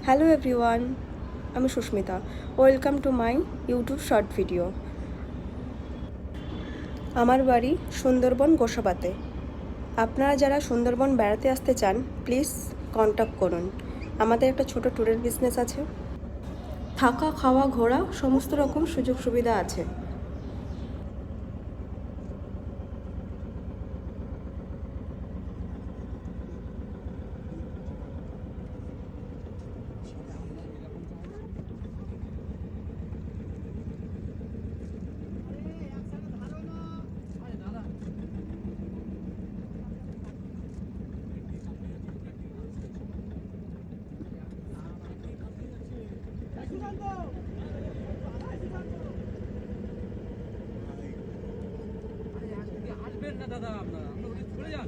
Hello everyone, আমি Susmita. Welcome to my YouTube short video. আমার বাড়ি সুন্দরবন গোসাবাতে। আপনারা যারা সুন্দরবন বেড়াতে আসতে চান প্লিজ কন্ট্যাক্ট করুন। আমাদের একটা ছোট ট্যুরের বিজনেস আছে। থাকা, খাওয়া, ঘোরা সমস্ত রকম সুযোগ সুবিধা আছে। আসবেন না দাদা, আপনারা চলে যান।